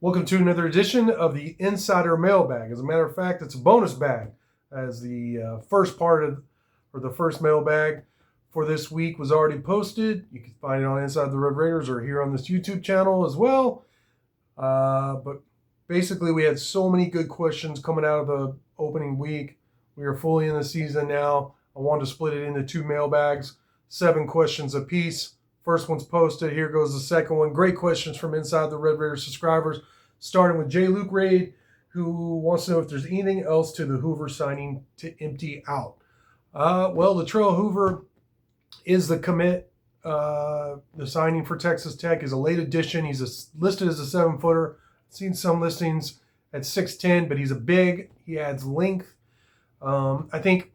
Welcome to another edition of the Insider Mailbag. As a matter of fact, it's a bonus bag, as the first part of, or the first mailbag for this week was already posted. You can find it on Inside the Red Raiders or here on this YouTube channel as well. But basically, we had so many good questions coming out of the opening week. We are fully in the season now. I wanted to split it into two mailbags, 7 questions apiece. First one's posted. Here goes the second one. Great questions from Inside the Red Raiders subscribers, starting with J. Luke Raid, who wants to know if there's anything else to the Hoover signing to empty out. Well, Latrell Hoover is the commit. The signing for Texas Tech is a late addition. He's listed as a 7-footer. I've seen some listings at 6'10", but he's a big. He adds length. I think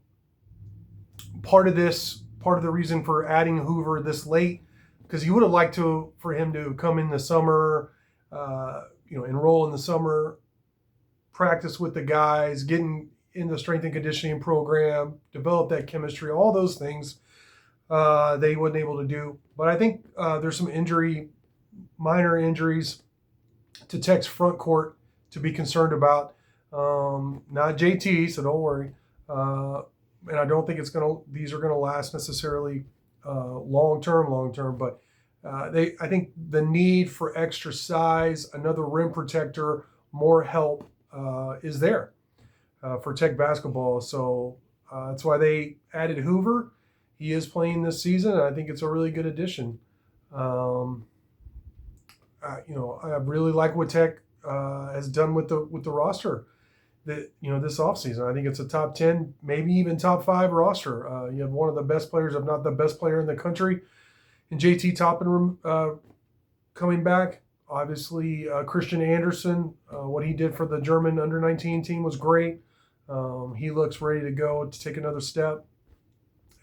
part of the reason for adding Hoover this late, because you would have liked for him to come in the summer, enroll in the summer, practice with the guys, getting in the strength and conditioning program, develop that chemistry, all those things that he wasn't able to do. But I think there's some minor injuries to Tech's front court to be concerned about. Not JT, so don't worry. And I don't think these are gonna last necessarily long term. But I think the need for extra size, another rim protector, more help is there for Tech basketball. So that's why they added Hoover. He is playing this season, and I think it's a really good addition. I really like what Tech has done with the roster. This offseason. I think it's a top 10, maybe even top 5 roster. You have one of the best players, if not the best player in the country, in JT Toppin coming back. Obviously, Christian Andersen, what he did for the German under-19 team was great. He looks ready to go to take another step.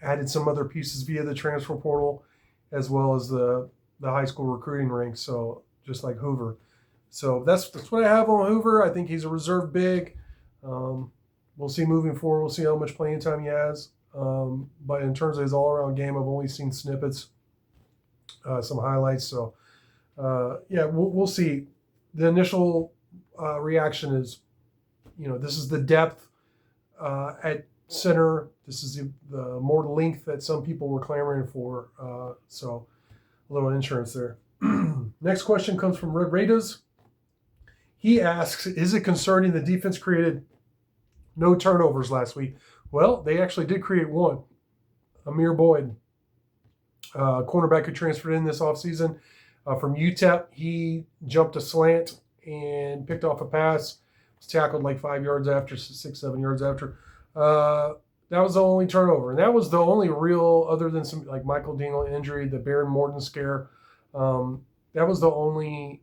Added some other pieces via the transfer portal, as well as the high school recruiting ranks. So just like Hoover. So that's what I have on Hoover. I think he's a reserve big. We'll see moving forward. We'll see how much playing time he has. But in terms of his all-around game, I've only seen snippets, some highlights. So, we'll see. The initial reaction is, this is the depth at center. This is the more length that some people were clamoring for. So a little insurance there. Next question comes from Red Raiders. He asks, is it concerning the defense created no turnovers last week? Well, they actually did create one. Amir Boyd, cornerback who transferred in this offseason from UTEP. He jumped a slant and picked off a pass. Was tackled like 5 yards after, 6-7 yards after. That was the only turnover. And that was the only real, other than some like Michael Dingle injury, the Baron Morton scare. That was the only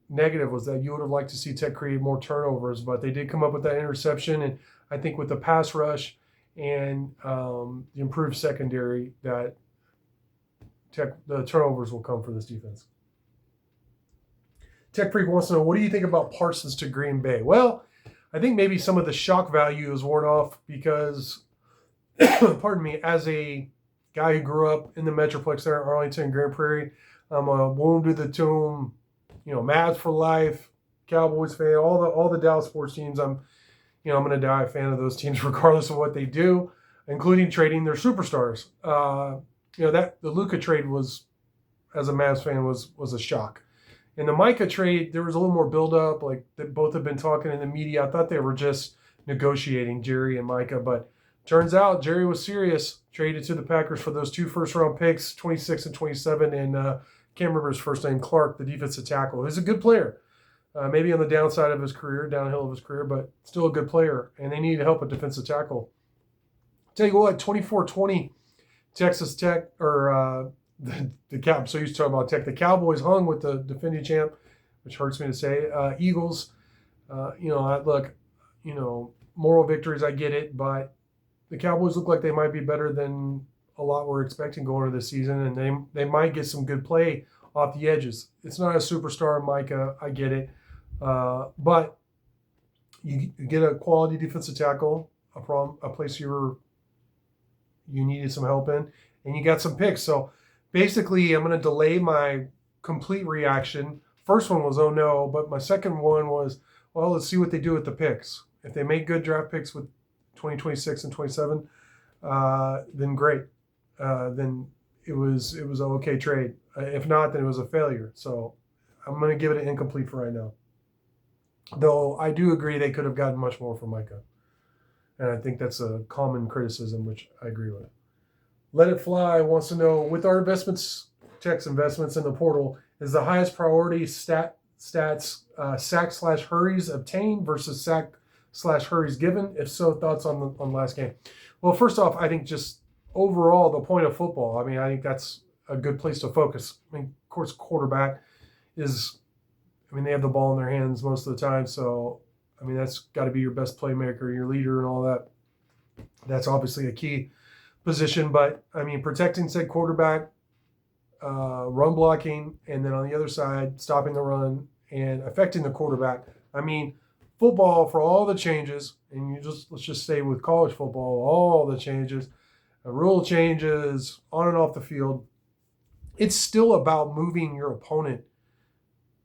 negative, was that you would have liked to see Tech create more turnovers, but they did come up with that interception. And I think with the pass rush and the improved secondary, that the turnovers will come for this defense. Tech Freak wants to know, what do you think about Parsons to Green Bay? Well, I think maybe some of the shock value is worn off because, pardon me, as a guy who grew up in the Metroplex there in Arlington, Grand Prairie, I'm a wounded to the tomb, Mavs for life, Cowboys fan, all the Dallas sports teams. I'm going to die a fan of those teams regardless of what they do, including trading their superstars. The Luka trade was, as a Mavs fan, was a shock. In the Micah trade, there was a little more buildup. Like, they both have been talking in the media. I thought they were just negotiating, Jerry and Micah, but turns out Jerry was serious. Traded to the Packers for those 2 first-round picks, 26 and 27, and can't remember his first name, Clark, the defensive tackle. He's a good player. Maybe on the downside of his career, downhill of his career, but still a good player. And they needed help at defensive tackle. Tell you what, 24-20, Texas Tech, or the Cowboys. So used to talk about Tech. The Cowboys hung with the defending champ, which hurts me to say. Eagles, moral victories, I get it, but the Cowboys look like they might be better than a lot we're expecting going into the season, and they might get some good play off the edges. It's not a superstar, Micah. I get it. But you get a quality defensive tackle, a place you needed some help in, and you got some picks. So basically, I'm going to delay my complete reaction first one was, oh no, but my second one was, well, let's see what they do with the picks. If they make good draft picks with 2026 and 27, then great. Then it was an okay trade. If not, then it was a failure. So I'm going to give it an incomplete for right now. Though I do agree they could have gotten much more from Micah. And I think that's a common criticism, which I agree with. Let It Fly wants to know, with our investments in the portal, is the highest priority stats sack/hurries obtained versus sack/hurries given? If so, thoughts on the last game? Well, first off, I think just overall the point of football, I think that's a good place to focus. Of course, quarterback is, they have the ball in their hands most of the time, so that's got to be your best playmaker, your leader, and all that. That's obviously a key position, but protecting said quarterback, run blocking, and then on the other side, stopping the run and affecting the quarterback. Football, for all the changes, and let's just stay with college football, all the changes, rule changes on and off the field, it's still about moving your opponent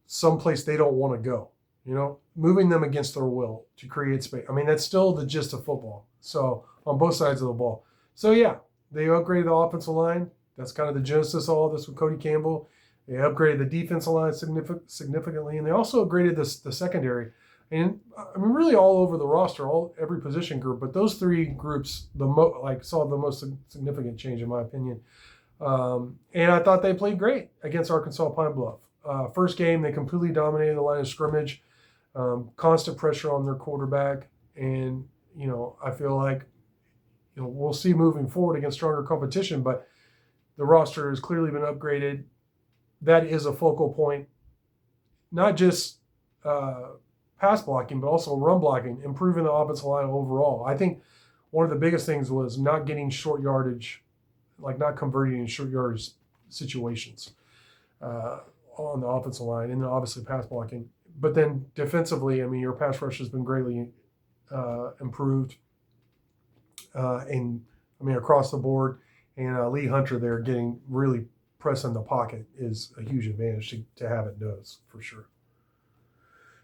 someplace they don't want to go. Moving them against their will to create space. That's still the gist of football. So on both sides of the ball. So yeah, they upgraded the offensive line. That's kind of the genesis of all this with Cody Campbell. They upgraded the defensive line significantly, and they also upgraded the secondary. And really all over the roster, every position group. But those three groups saw the most significant change in my opinion. And I thought they played great against Arkansas Pine Bluff. First game, they completely dominated the line of scrimmage. Constant pressure on their quarterback, and I feel like we'll see moving forward against stronger competition, but the roster has clearly been upgraded. That is a focal point, not just pass blocking, but also run blocking, improving the offensive line overall. I think one of the biggest things was not getting short yardage, not converting in short yardage situations on the offensive line, and then obviously pass blocking. But then defensively, your pass rush has been greatly improved, and across the board. And Lee Hunter there getting really pressing the pocket is a huge advantage to have it does for sure.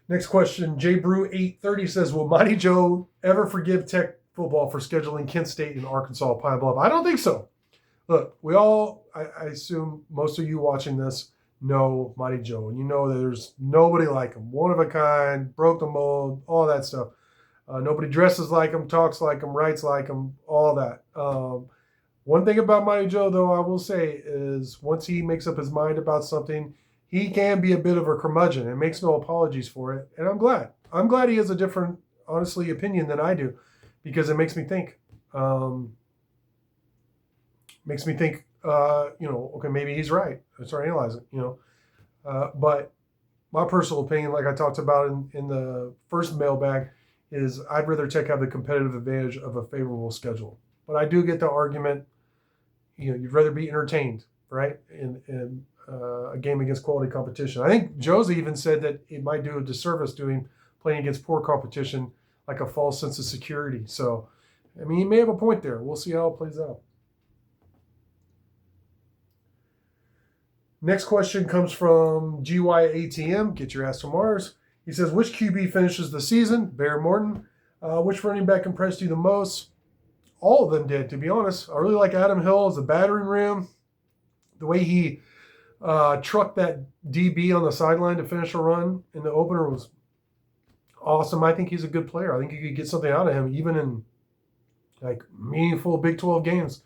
Next question, J Brew 830 says, will Mighty Joe ever forgive Tech football for scheduling Kent State and Arkansas Pine Bluff? I don't think so. Look, I assume most of you watching this know Mighty Joe, and that there's nobody like him, one of a kind, broke the mold, all that stuff. Nobody dresses like him, talks like him, writes like him, all that. One thing about Mighty Joe, though, I will say is once he makes up his mind about something, he can be a bit of a curmudgeon and makes no apologies for it. And I'm glad. I'm glad he has a different, honestly, opinion than I do, because it makes me think. Okay, maybe he's right. I start analyzing, but my personal opinion, like I talked about in the first mailbag, is I'd rather Tech have the competitive advantage of a favorable schedule. But I do get the argument, you'd rather be entertained, right, in a game against quality competition. I think Josie even said that it might do a disservice playing against poor competition, like a false sense of security. So, he may have a point there. We'll see how it plays out. Next question comes from GYATM. Get your ass to Mars. He says, which QB finishes the season? Bear Morton. Which running back impressed you the most? All of them did, to be honest. I really like Adam Hill as a battering ram. The way he trucked that DB on the sideline to finish a run in the opener was awesome. I think he's a good player. I think you could get something out of him, even in meaningful Big 12 games.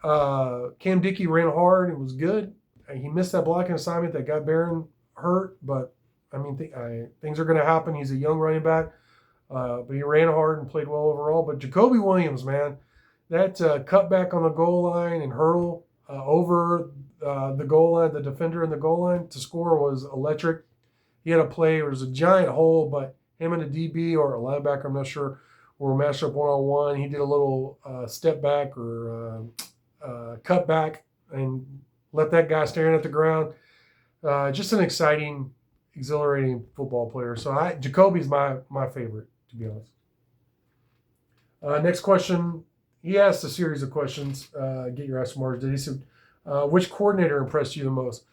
Cam Dickey ran hard. It was good. He missed that blocking assignment that got Barron hurt, but things are going to happen. He's a young running back, but he ran hard and played well overall. But Jacoby Williams, man, that cutback on the goal line and hurdle over the goal line, the defender in the goal line to score was electric. He had a play. There was a giant hole, but him and a DB or a linebacker, I'm not sure, were matched up one-on-one. He did a little step back or cut back and left that guy staring at the ground. Just an exciting, exhilarating football player. So Jacoby's my favorite, to be honest. Next question. He asked a series of questions. Get your ass from Mars. He said, which coordinator impressed you the most?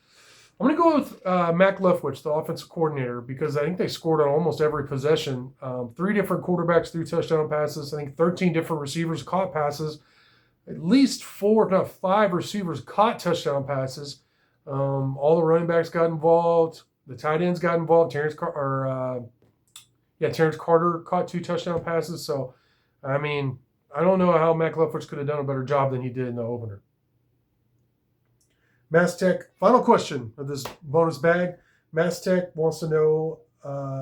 I'm going to go with Mac Leftwich, the offensive coordinator, because I think they scored on almost every possession. 3 different quarterbacks threw touchdown passes. I think 13 different receivers caught passes. At least 4, if not 5 receivers caught touchdown passes. All the running backs got involved. The tight ends got involved. Terrence Carter caught 2 touchdown passes. So, I mean, I don't know how Mac Leftwich could have done a better job than he did in the opener. Mass Tech, final question of this bonus bag. Mass Tech wants to know,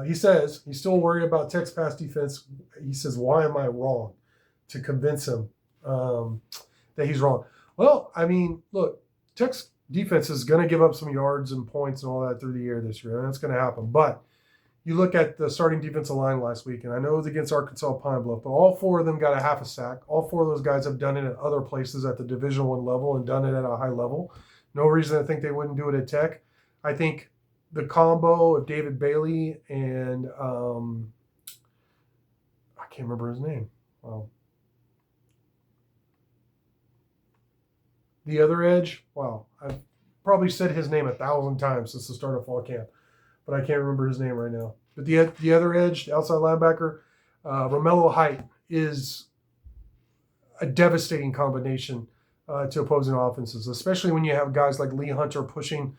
he says he's still worried about Tech's pass defense. He says, why am I wrong? To convince him that he's wrong. Well, I mean, look, Tech's defense is going to give up some yards and points and all that through the air this year, and that's going to happen. But you look at the starting defensive line last week, and I know it was against Arkansas Pine Bluff, but all 4 of them got a half a sack. All 4 of those guys have done it at other places at the Division I level and done it at a high level. No reason to think they wouldn't do it at Tech. I think the combo of David Bailey and I can't remember his name. The other edge, I've probably said his name 1,000 times since the start of fall camp, but I can't remember his name right now. But the other edge, the outside linebacker, Romello Height, is a devastating combination to opposing offenses, especially when you have guys like Lee Hunter pushing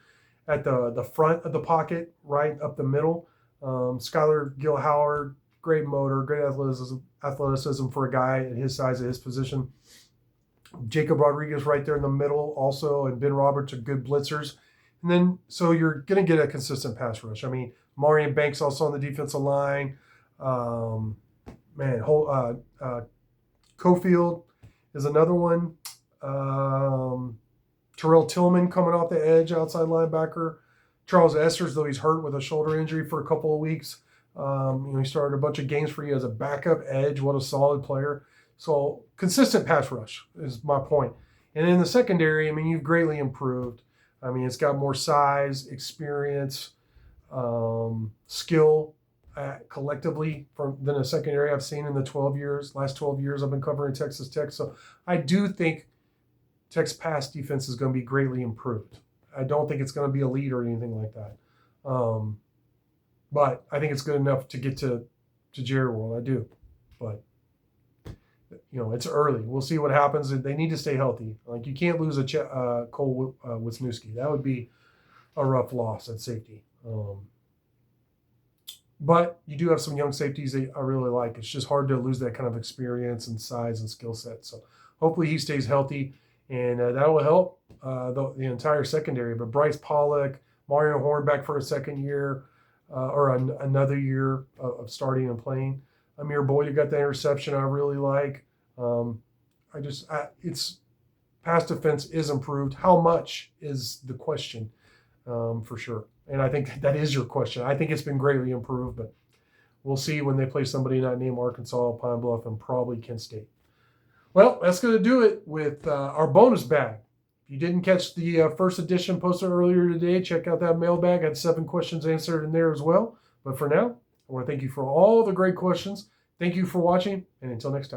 at the front of the pocket, right up the middle. Skylar Gill-Howard, great motor, great athleticism for a guy at his size, at his position. Jacob Rodriguez right there in the middle also, and Ben Roberts are good blitzers. And then, so you're going to get a consistent pass rush. I mean, Marion Banks also on the defensive line. Cofield is another one. Terrell Tillman coming off the edge, outside linebacker. Charles Essers, though he's hurt with a shoulder injury for a couple of weeks. He started a bunch of games for you as a backup edge. What a solid player. So consistent pass rush is my point. And in the secondary, I mean, you've greatly improved. I mean, it's got more size, experience, skill collectively than a secondary I've seen in the last 12 years I've been covering Texas Tech. So I do think Tech's pass defense is going to be greatly improved. I don't think it's going to be elite or anything like that. But I think it's good enough to get to Jerry World. I do. But it's early. We'll see what happens. They need to stay healthy. Like, you can't lose a Cole Wisniewski. That would be a rough loss at safety. But you do have some young safeties that I really like. It's just hard to lose that kind of experience and size and skill set. So hopefully he stays healthy, and that will help the entire secondary. But Bryce Pollock, Mario Horn back for a second year or another year of starting and playing. Amir Boyd, who got that interception, I really like. It's pass defense is improved. How much is the question, for sure. And I think that is your question. I think it's been greatly improved, but we'll see when they play somebody not named Arkansas, Pine Bluff, and probably Kent State. Well, that's going to do it with our bonus bag. If you didn't catch the first edition posted earlier today, check out that mailbag. I had 7 questions answered in there as well. But for now, I want to thank you for all the great questions. Thank you for watching, and until next time.